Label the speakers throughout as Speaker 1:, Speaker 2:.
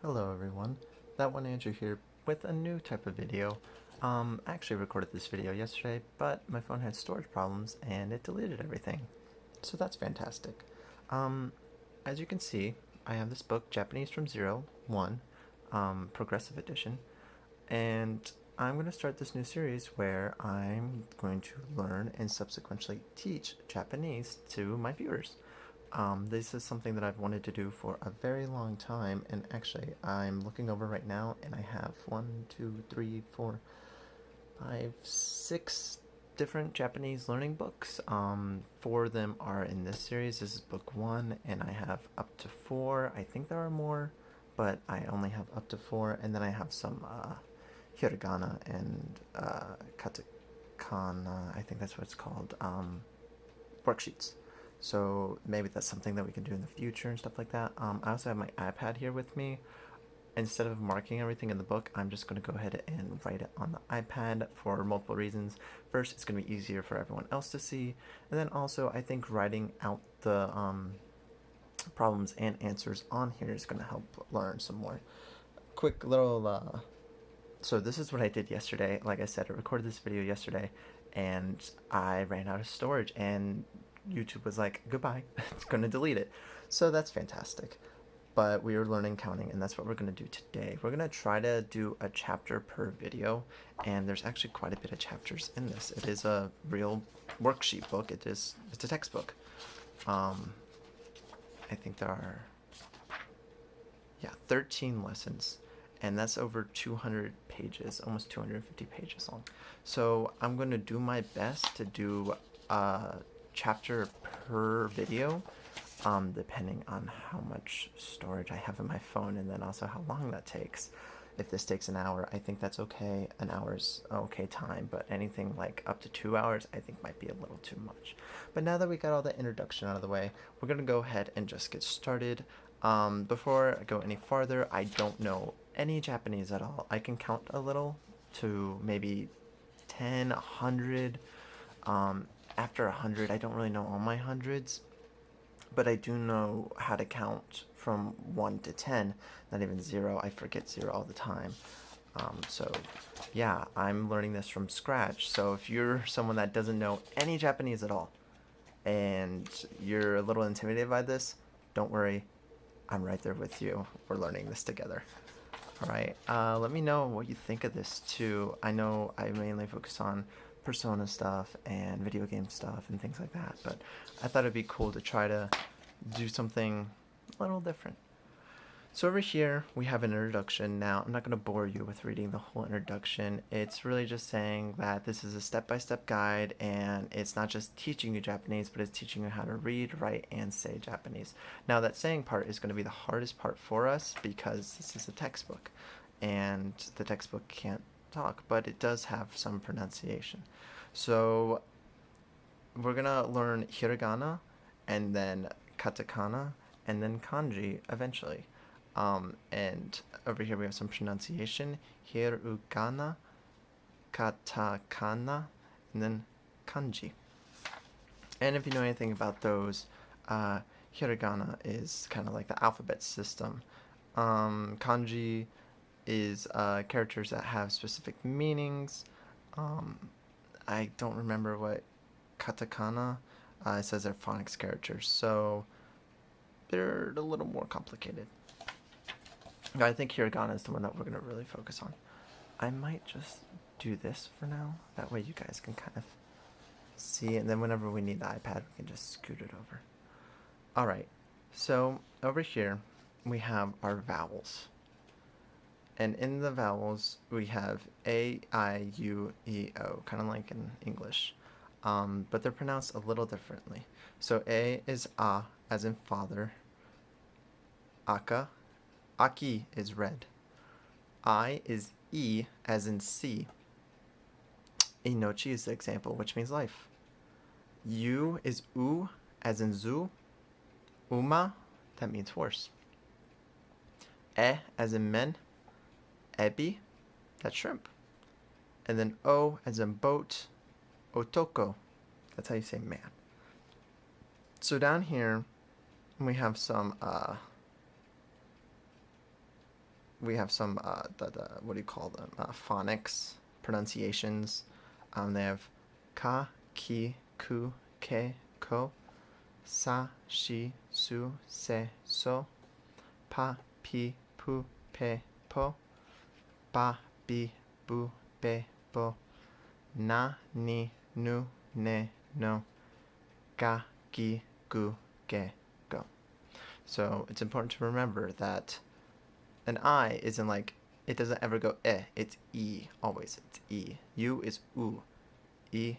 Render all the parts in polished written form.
Speaker 1: Hello everyone, that one Andrew here with a new type of video. I actually recorded this video yesterday, but my phone had storage problems and it deleted everything. So that's fantastic. Um, as you can see, I have this book, Japanese from Zero, 1, Progressive Edition, and I'm going to start this new series where I'm going to learn and subsequently teach Japanese to my viewers. This is something that I've wanted to do for a very long time, and actually, I'm looking over right now, and I have 6 different Japanese learning books. 4 of them are in this series. This is book 1, and I have up to 4. I think there are more, but I only have up to 4, and then I have some hiragana and katakana, I think that's what it's called, worksheets. So maybe that's something that we can do in the future and stuff like that. I also have my iPad here with me. Instead of marking everything in the book, I'm just going to go ahead and write it on the iPad for multiple reasons. First, it's going to be easier for everyone else to see. And then also, I think writing out the problems and answers on here is going to help learn some more. Quick little... So this is what I did yesterday. Like I said, I recorded this video yesterday, and I ran out of storage, and YouTube was like, goodbye, it's going to delete it. So that's fantastic. But we are learning counting, and that's what we're going to do today. We're going to try to do a chapter per video, and there's actually quite a bit of chapters in this. It is a real worksheet book. It's a textbook. I think there are 13 lessons, and that's over 200 pages, almost 250 pages long. So I'm going to do my best to do a chapter per video, depending on how much storage I have in my phone, and then also how long that takes. If this takes an hour, I think that's okay. An hour's okay time, but anything like up to 2 hours, I think might be a little too much. But now that we got all the introduction out of the way, we're going to go ahead and just get started. Before I go any farther, I don't know any Japanese at all. I can count a little to maybe 10, 100. After 100, I don't really know all my hundreds, but I do know how to count from 1 to 10, not even 0. I forget 0 all the time. So yeah, I'm learning this from scratch. So if you're someone that doesn't know any Japanese at all, and you're a little intimidated by this, don't worry. I'm right there with you. We're learning this together. All right. Let me know what you think of this too. I know I mainly focus on Persona stuff and video game stuff and things like that, but I thought it'd be cool to try to do something a little different. So over here we have an introduction. Now I'm not going to bore you with reading the whole introduction. It's really just saying that this is a step-by-step guide, and it's not just teaching you Japanese, but it's teaching you how to read, write, and say Japanese. Now that saying part is going to be the hardest part for us because this is a textbook, and the textbook can't talk, but it does have some pronunciation. So we're going to learn hiragana, and then katakana, and then kanji eventually. And over here we have some pronunciation: hiragana, katakana, and then kanji. And if you know anything about those, hiragana is kind of like the alphabet system. Kanji is characters that have specific meanings. I don't remember what katakana, it says they're phonics characters, so they're a little more complicated. I think hiragana is the one that we're going to really focus on. I might just do this for now. That way you guys can kind of see, and then whenever we need the iPad, we can just scoot it over. Alright, so over here we have our vowels. And in the vowels, we have A, I, U, E, O, kind of like in English. But they're pronounced a little differently. So A is A, as in father. Aka. Aki is red. I is E, as in sea. Inochi is the example, which means life. U is U, as in zoo. Uma, that means horse. E, as in men. Ebi, that's shrimp. And then O, as in boat. Otoko, that's how you say man. So down here, we have some we have some what do you call them? Phonics, pronunciations. They have ka, ki, ku, ke, ko, sa, shi, su, se, so, pa, pi, pu, pe, po, ba, bi, bu, be, bo, na, ni, nu, ne, no, ga, gi, gu, ge, go. So it's important to remember that an I isn't like, it doesn't ever go it's E, always, it's E. U is U, E,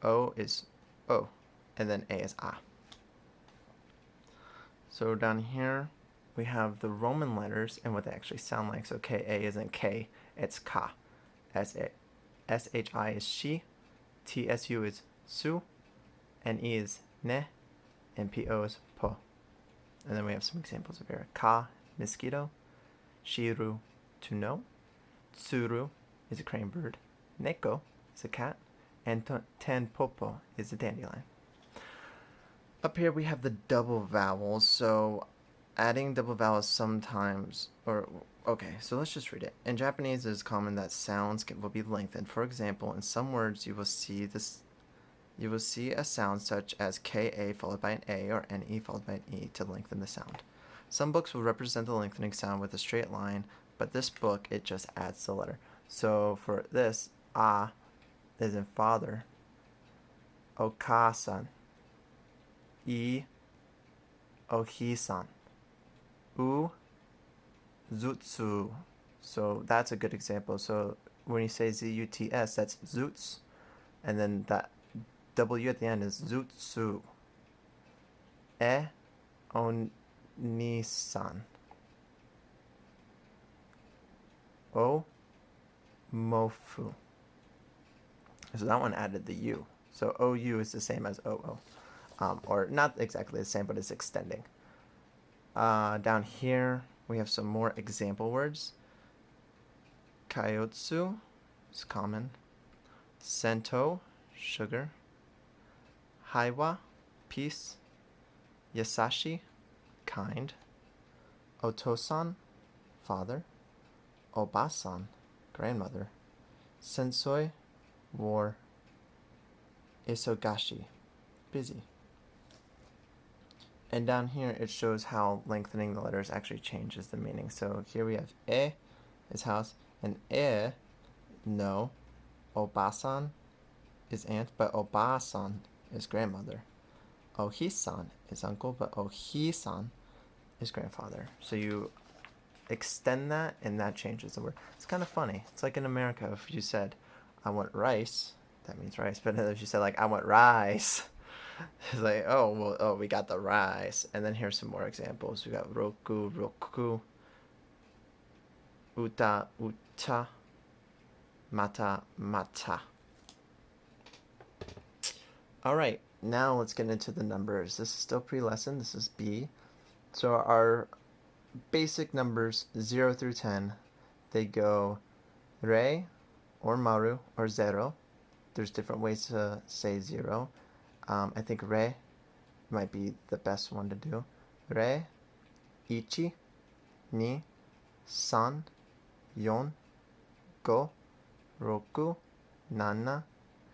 Speaker 1: O is O, and then A is A. So down here, we have the Roman letters and what they actually sound like. So KA isn't K, it's Ka. SHI is Shi, TSU is Su, NE is Ne, and PO is Po. And then we have some examples of here. Ka, mosquito. Shiru, to know. Tsuru is a crane bird. Neko is a cat. And Tenpopo is a dandelion. Up here we have the double vowels. So adding double vowels sometimes, okay, so let's just read it. In Japanese, it is common that sounds will be lengthened. For example, in some words, you will see a sound such as KA followed by an A or NE followed by an E to lengthen the sound. Some books will represent the lengthening sound with a straight line, but this book, it just adds the letter. So for this, A is in father. Okasan. I, Ohisan. U, Zutsu. So that's a good example. So when you say Z-U-T-S, that's Zuts. And then that W at the end is Zutsu. E, Onisan. O, Mofu. So that one added the U. So OU is the same as OO. Or not exactly the same, but it's extending. Down here, we have some more example words. Kaiotsu is common. Sento, sugar. Haiwa, peace. Yasashi, kind. Otosan, father. Obasan, grandmother. Sensoi, war. Isogashi, busy. And down here, it shows how lengthening the letters actually changes the meaning. So here we have E is house, and no. Obasan is aunt, but Obasan is grandmother. Ohisan is uncle, but Ohisan is grandfather. So you extend that, and that changes the word. It's kind of funny. It's like in America, if you said, I want rice, that means rice. But if you said, like, I want rice, it's like, we got the rice. And then here's some more examples. We got roku, roku, uta, uta, mata, mata. All right, now let's get into the numbers. This is still pre-lesson. This is B. So our basic numbers 0 through 10, they go re or maru or zero. There's different ways to say 0. I think re might be the best one to do. Re, ichi, ni, san, yon, go, roku, nana,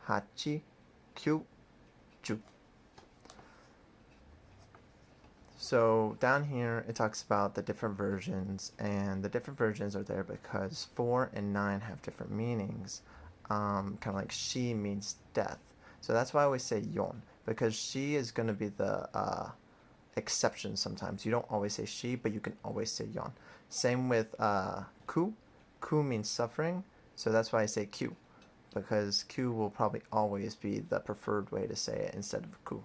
Speaker 1: hachi, kyu, ju. So down here, it talks about the different versions, and the different versions are there because 4 and 9 have different meanings. Kind of like she means death. So that's why I always say yon, because she is going to be the exception sometimes. You don't always say she, but you can always say yon. Same with ku. Ku means suffering, so that's why I say Q, because Q will probably always be the preferred way to say it instead of ku.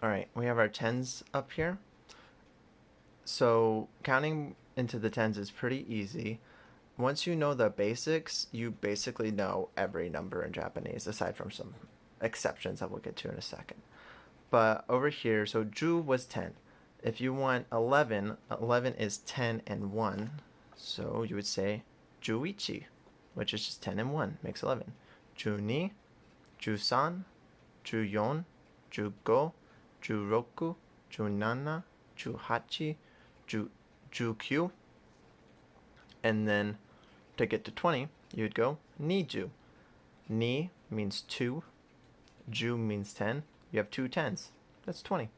Speaker 1: All right, we have our tens up here. So counting into the tens is pretty easy. Once you know the basics, you basically know every number in Japanese, aside from some exceptions that we'll get to in a second. But over here, so ju was 10. If you want 11, 11 is 10 and 1. So you would say juichi, which is just 10 and 1, makes 11. Ju2, Ju3, Ju4, Ju5, Ju6, Ju7, Ju8, Junana, Juhachi, Jukyu. And then to get to 20, you'd go Niju. Ni means 2. Ju means 10. You have 2 tens. That's 20.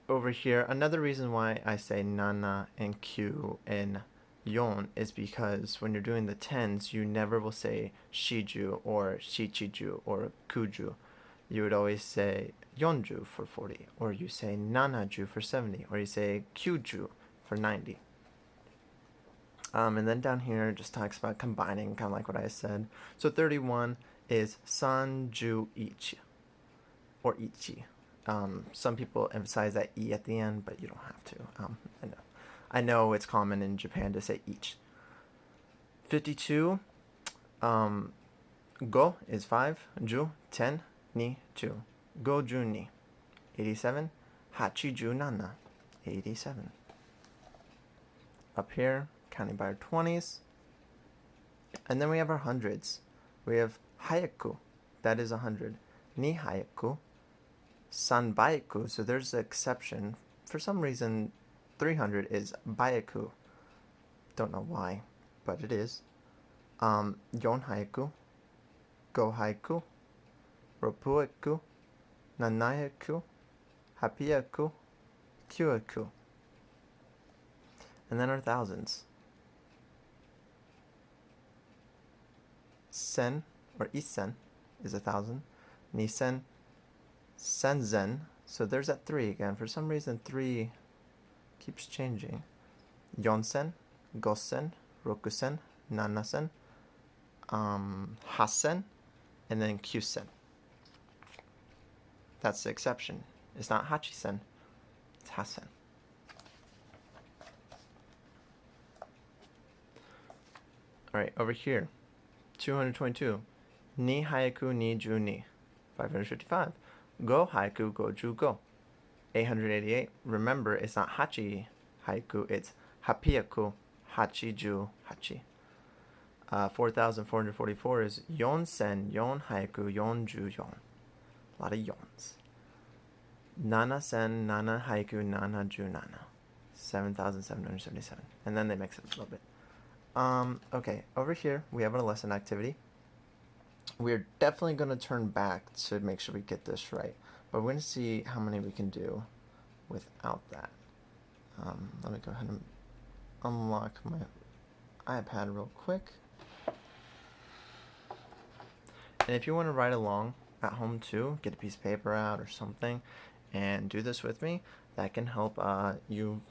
Speaker 1: Over here, another reason why I say nana and q and yon is because when you're doing the tens, you never will say shiju or shichiju or kuju. You would always say yonju for 40, or you say nanaju for 70, or you say kyuju for 90. And then down here it just talks about combining, kind of like what I said. So 31 is sanju ichi, or ichi. Some people emphasize that e at the end, but you don't have to. I know it's common in Japan to say each. 52, go is 5, ju 10, ni 2. Go ju ni. 87, hachi ju nana. 87. Up here, counting by our 20s. And then we have our hundreds. We have hayaku, that is 100. Ni hayaku. San baiku, so there's an exception. For some reason, 300 is baiku. Don't know why, but it is. Yon haiku, go haiku, ropuiku, nanayaku, hapiaku, kyuaku. And then our thousands. Sen, or isen, is 1,000. Nisen, senzen, so there's that 3 again. For some reason 3 keeps changing. Yonsen, gosen, rokusen, nanasen, hasen, and then kyusen. That's the exception. It's not hachisen, it's hasen. Alright, over here, 222. Ni haiku ni ju ni. 555. Go haiku go ju go. 888. Remember, it's not hachi haiku, it's hapiaku hachi ju hachi. 4,444 is yon sen, yon haiku, yon ju yon. A lot of yons. Nana sen, nana haiku, nana ju nana. 7,777. And then they mix it a little bit. Okay, over here we have our lesson activity. We're definitely going to turn back to make sure we get this right, but we're going to see how many we can do without that. Let me go ahead and unlock my iPad real quick. And if you want to write along at home too, get a piece of paper out or something and do this with me, that can help you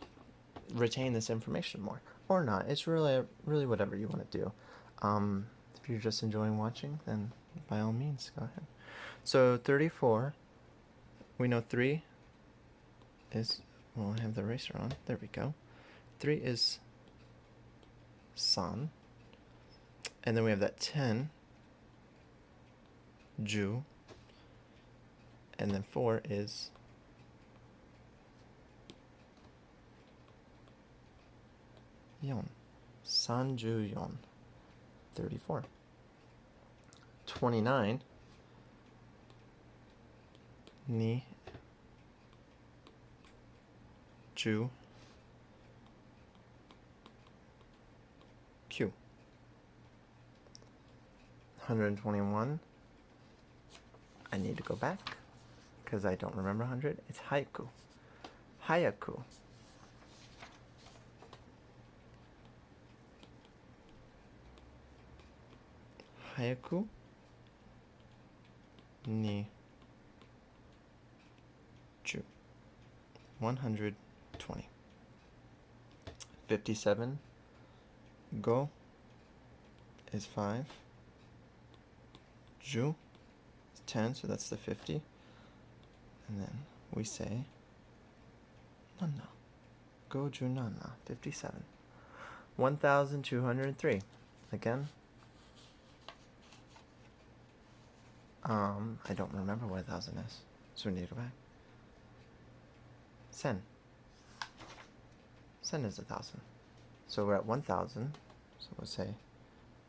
Speaker 1: retain this information more. Or not. It's really whatever you want to do. If you're just enjoying watching, then by all means, go ahead. So 34, we know 3 is, well, I have the eraser on. There we go. 3 is san. And then we have that 10, ju. And then 4 is yon. Sanju yon. 34. 29. Ni. Ju. Q. 121. I need to go back because I don't remember 100. It's haiku. Hayaku. Hayaku ni ju. 120. 57. Go is 5. Ju is 10, so that's the 50. And then we say nana. Go ju nana. 57. 1,203. Again. I don't remember what 1,000 is, so we need to go back. Sen. Sen is 1,000. So we're at 1,000, so we'll say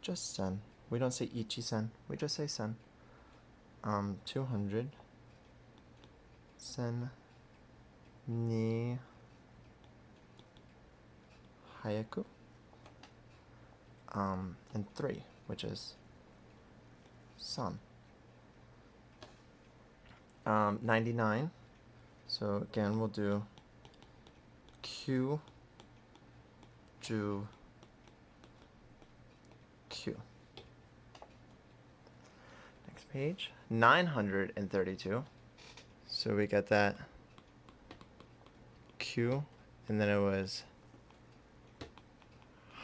Speaker 1: just sen. We don't say ichi sen, we just say sen. 200 sen ni hayaku. And 3, which is san. 99. So again, we'll do Q, Ju, Q. Next page, 932. So we got that Q, and then it was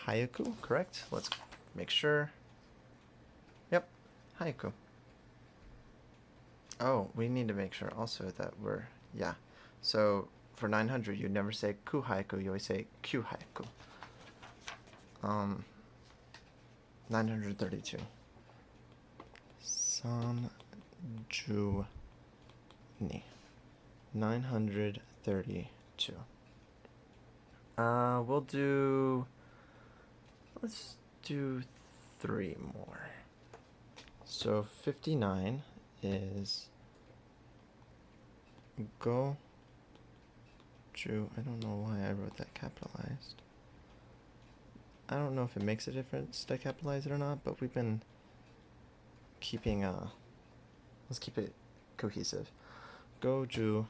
Speaker 1: Hayaku, correct? Let's make sure. Yep, Hayaku. Oh, we need to make sure also that we're, yeah. So for 900, you never say ku haiku, you always say Q haiku. 932. San ju ni. 932. Let's do 3 more. So 59 is go ju. I don't know why I wrote that capitalized. I don't know if it makes a difference to capitalize it or not, but we've been keeping let's keep it cohesive. Go ju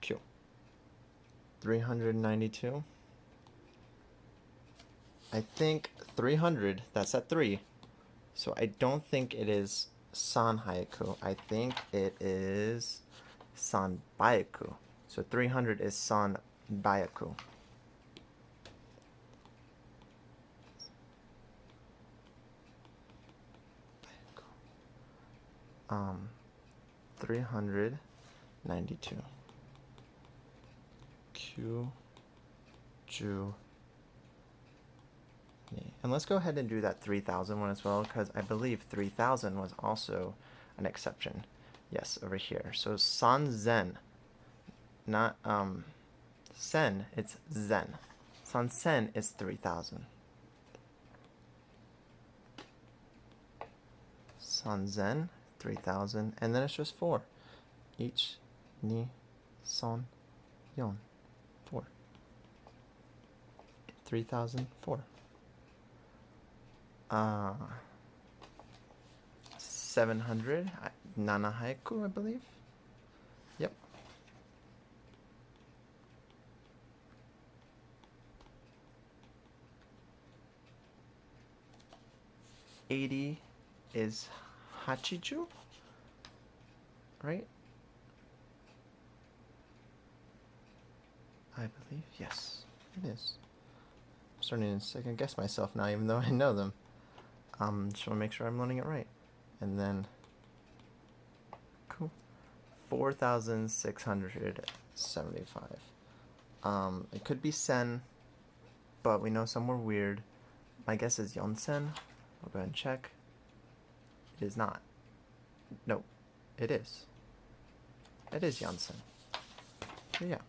Speaker 1: Q. 392. I think 300, that's at 3. So I don't think it is san haiku. I think it is san baiku. So 300 is san baiku. Um, 392. Q, ju, ni. And let's go ahead and do that 3,000 one as well, because I believe 3,000 was also an exception. Yes, over here. So san zen, not sen, it's zen. San sen is 3,000. San zen, 3,000, and then it's just 4. Ich, ni, son, yon, 4. 3,004. 700, nana haiku, I believe. Yep. 80 is hachiju, right? I believe, yes, it is. I'm starting to second guess myself now, even though I know them. Just want to make sure I'm learning it right. And then, cool, 4,675. It could be sen, but we know some were weird. My guess is yonsen. We'll go ahead and check. It is not. No, it is. It is yonsen. So yeah.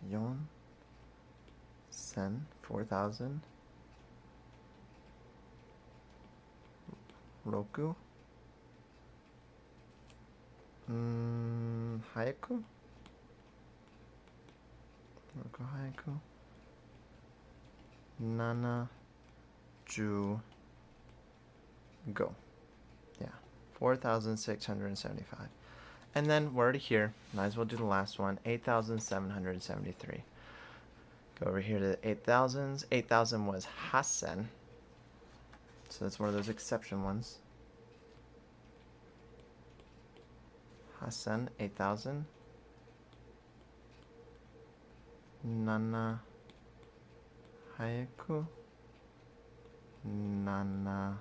Speaker 1: Yon, sen, 4,000. Roku. Haiku. Roku haiku. Nana, ju, go. Yeah, 4,675. And then we're already here. Might as well do the last one. 8,773. Go over here to the 8,000s. 8,000 was hasen. So that's one of those exception ones. Hasen, 8,000. Nana haiku. Nana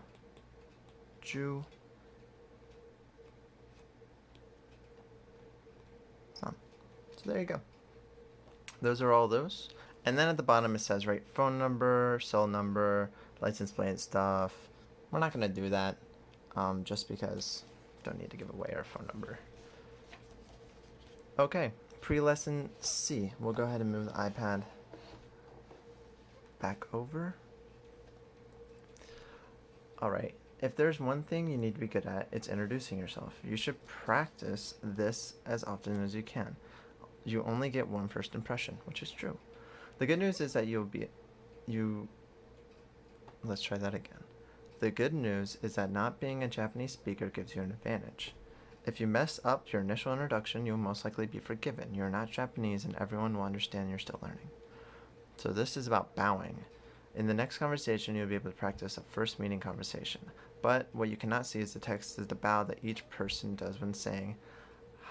Speaker 1: ju. San. So there you go. Those are all those. And then at the bottom it says, right, phone number, cell number, license plate stuff. We're not going to do that just because don't need to give away our phone number. Okay, pre-lesson C. We'll go ahead and move the iPad back over. All right, If there's one thing you need to be good at, it's introducing yourself. You should practice this as often as you can. You only get one first impression, which is true. The good news is that let's try that again. The good news is that not being a Japanese speaker gives you an advantage. If you mess up your initial introduction, you'll most likely be forgiven. You're not Japanese and everyone will understand you're still learning. So this is about bowing. In the next conversation, you'll be able to practice a first meeting conversation. But what you cannot see is the text is the bow that each person does when saying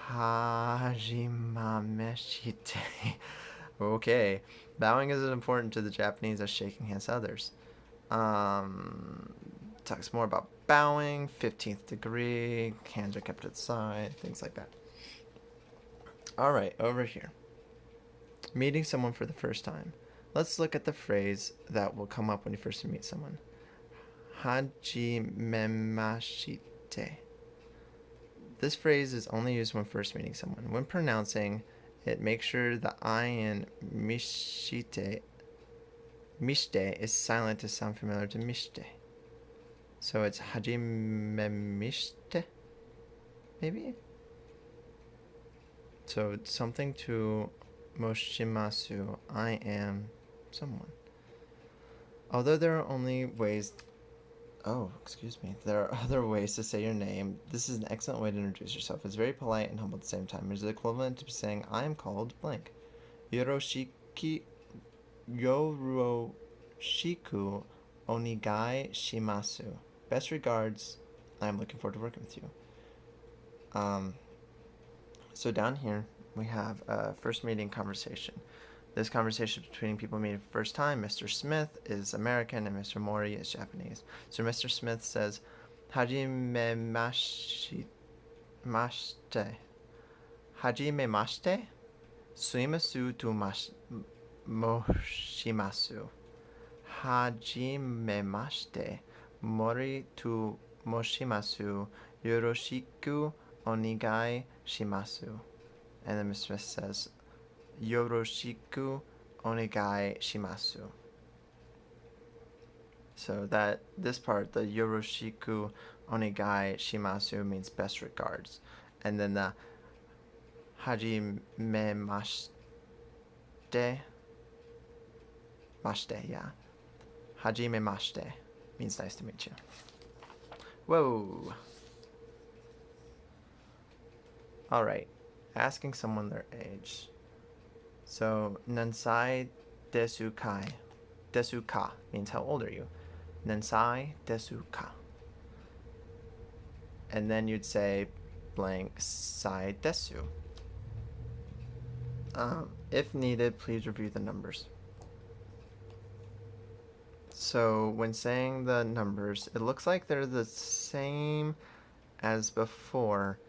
Speaker 1: Hajimameshite. Okay, bowing is as important to the Japanese as shaking hands to others. Talks more about bowing, 15th degree, hands are kept to the side, things like that. Alright, over here. Meeting someone for the first time. Let's look at the phrase that will come up when you first meet someone. Hajimemashite. This phrase is only used when first meeting someone. When pronouncing it, make sure the I in mishite is silent to sound familiar to mishite. So it's hajimemishite, maybe? So it's something to moshimasu, I am someone. Although there are other ways to say your name, this is an excellent way to introduce yourself. It's very polite and humble at the same time. It's equivalent to saying, I am called blank. Yoroshiku onigai shimasu. Best regards, I am looking forward to working with you. So down here, we have a first meeting conversation. This conversation between people meeting for the first time. Mr. Smith is American and Mr. Mori is Japanese. So Mr. Smith says, Hajimemashite. Hajimemashite? Suimasu to moshimasu. Hajimemashite. Mori to moshimasu. Yoroshiku onigai shimasu. And then Mr. Smith says, Yoroshiku onigai shimasu. So that this part, the Yoroshiku onigai shimasu means best regards. And then the Hajimemashite. Hajimemashite means nice to meet you. Whoa. Alright. Asking someone their age. So, nansai desu kai. Desu ka means how old are you? Nansai desu ka. And then you'd say blank sai desu. If needed, please review the numbers. So when saying the numbers, it looks like they're the same as before,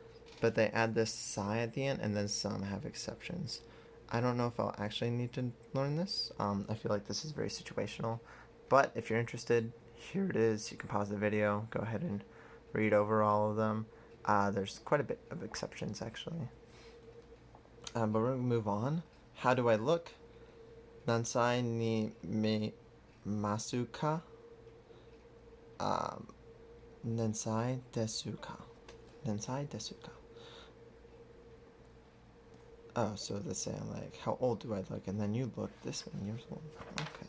Speaker 1: but they add this sai at the end, and then some have exceptions. I don't know if I'll actually need to learn this. I feel like this is very situational, but if you're interested, here it is. You can pause the video, go ahead and read over all of them. There's quite a bit of exceptions, actually. But we're going to move on. How do I look? Nansai ni me masuka? Nansai desuka. Nansai desuka. Oh, so let's say I'm like, how old do I look? And then you look this many years old. Okay.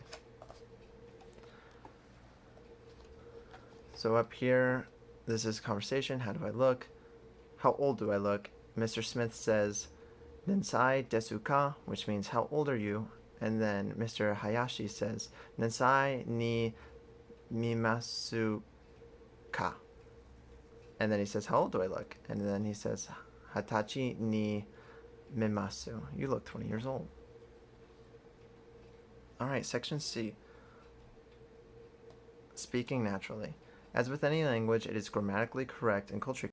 Speaker 1: So up here, this is conversation. How do I look? How old do I look? Mr. Smith says, Nansai desuka, which means how old are you? And then Mr. Hayashi says, Nansai ni mimasu ka. And then he says, how old do I look? And then he says, Hatachi ni mimasu. You look 20 years old. Alright, section C. Speaking naturally. As with any language, it is grammatically correct and culturally